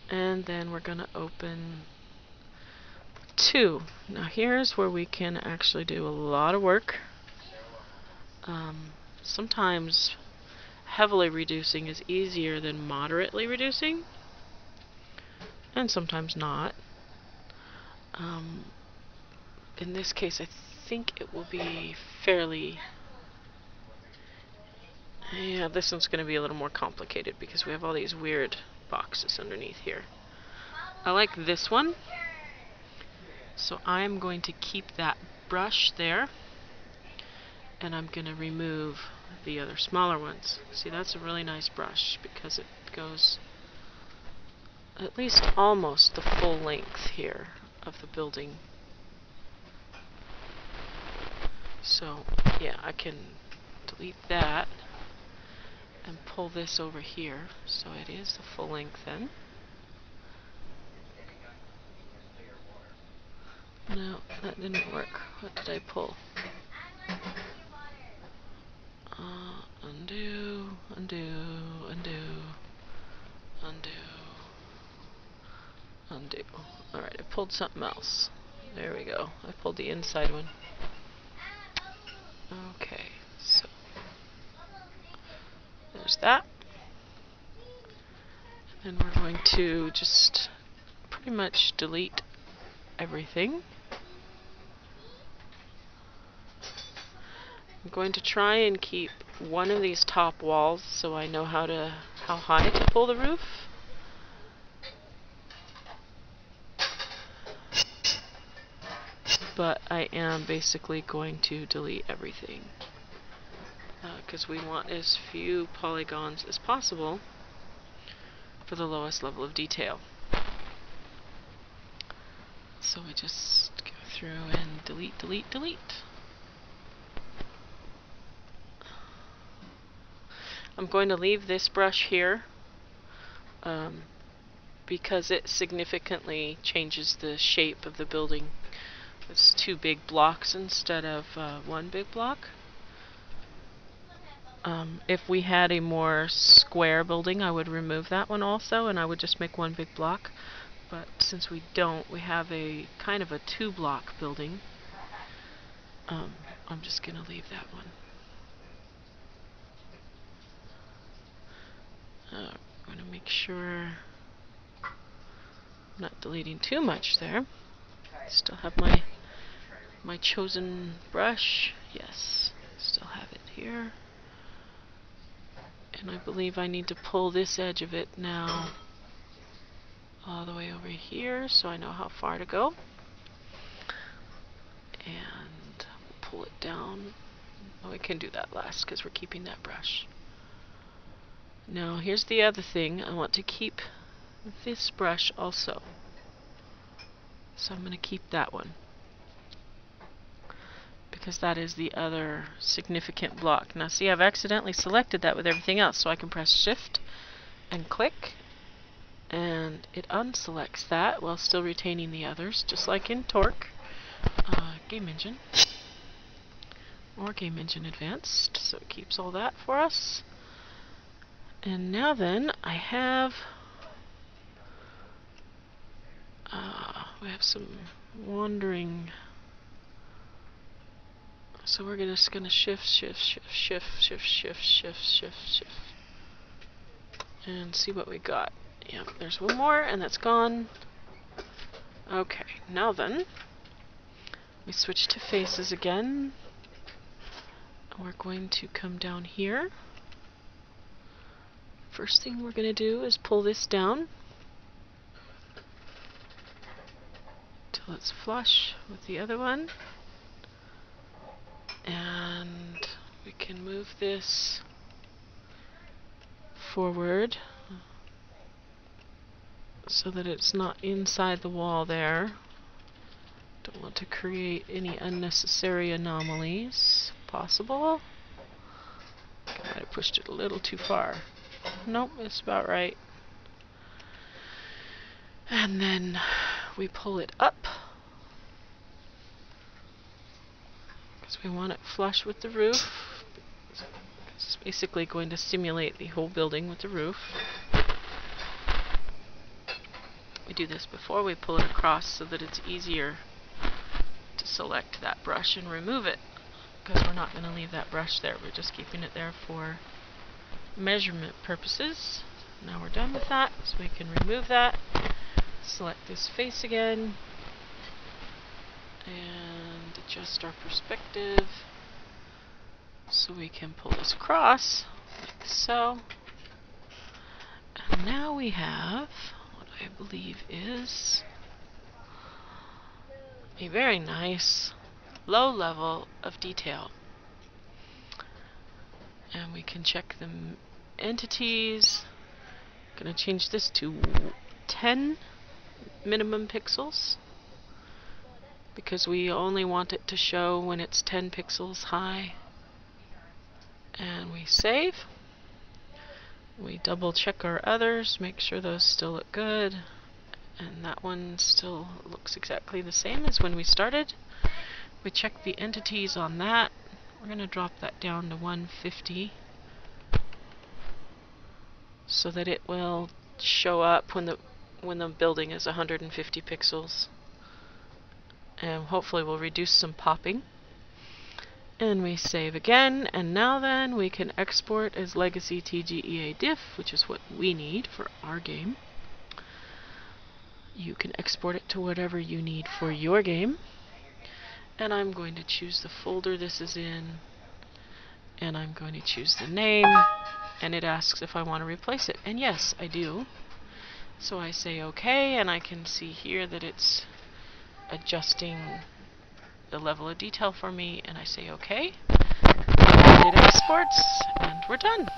And then we're going to open 2. Now here's where we can actually do a lot of work. Sometimes heavily reducing is easier than moderately reducing, and sometimes not. In this case, I think it will be fairly... Yeah, this one's going to be a little more complicated because we have all these weird boxes underneath here. I like this one, so I'm going to keep that brush there, and I'm going to remove the other smaller ones. See, that's a really nice brush because it goes at least almost the full length here of the building. So yeah, I can delete that and pull this over here so it is the full length then. No, that didn't work. What did I pull? Undo, undo, undo, undo, undo. Alright, I pulled something else. There we go. I pulled the inside one. Okay, so there's that. And we're going to just pretty much delete everything. I'm going to try and keep one of these top walls so I know how high to pull the roof. But I am basically going to delete everything because we want as few polygons as possible for the lowest level of detail. So we just go through and delete, delete, delete. I'm going to leave this brush here because it significantly changes the shape of the building. It's 2 big blocks instead of 1 big block. If we had a more square building, I would remove that one also, and I would just make 1 big block. But since we don't, we have a kind of a 2-block building. I'm just going to leave that one. I'm going to make sure I'm not deleting too much there. Still have my chosen brush. Yes, still have it here. And I believe I need to pull this edge of it now all the way over here so I know how far to go. And pull it down. Oh, I can do that last because we're keeping that brush. Now here's the other thing. I want to keep this brush also. So I'm going to keep that one because that is the other significant block. Now see, I've accidentally selected that with everything else, so I can press Shift and click and it unselects that while still retaining the others, just like in Torque, Game Engine, or Game Engine Advanced. So it keeps all that for us. And now then, I have we have some wandering. So we're just gonna shift, shift, shift, shift, shift, shift, shift, shift, shift, and see what we got. Yeah, there's one more, and that's gone. Okay, now then, we switch to faces again. We're going to come down here. First thing we're going to do is pull this down till it's flush with the other one. And we can move this forward so that it's not inside the wall there. Don't want to create any unnecessary anomalies possible. I might have pushed it a little too far. Nope, it's about right. And then we pull it up because we want it flush with the roof. It's basically going to simulate the whole building with the roof. We do this before we pull it across so that it's easier to select that brush and remove it, because we're not going to leave that brush there. We're just keeping it there for measurement purposes. Now we're done with that, so we can remove that. Select this face again and adjust our perspective so we can pull this across like so. And now we have what I believe is a very nice low level of detail. And we can check the entities. I'm going to change this to 10 minimum pixels because we only want it to show when it's 10 pixels high. And we save. We double check our others, make sure those still look good, and that one still looks exactly the same as when we started. We check the entities on that. We're going to drop that down to 150 so that it will show up when the building is 150 pixels, and hopefully we'll reduce some popping. And we save again, and now then we can export as legacy TGEA diff, which is what we need for our game. You can export it to whatever you need for your game. And I'm going to choose the folder this is in, and I'm going to choose the name, and it asks if I want to replace it, and yes, I do. So I say OK, and I can see here that it's adjusting the level of detail for me, and I say OK. And it exports, and we're done.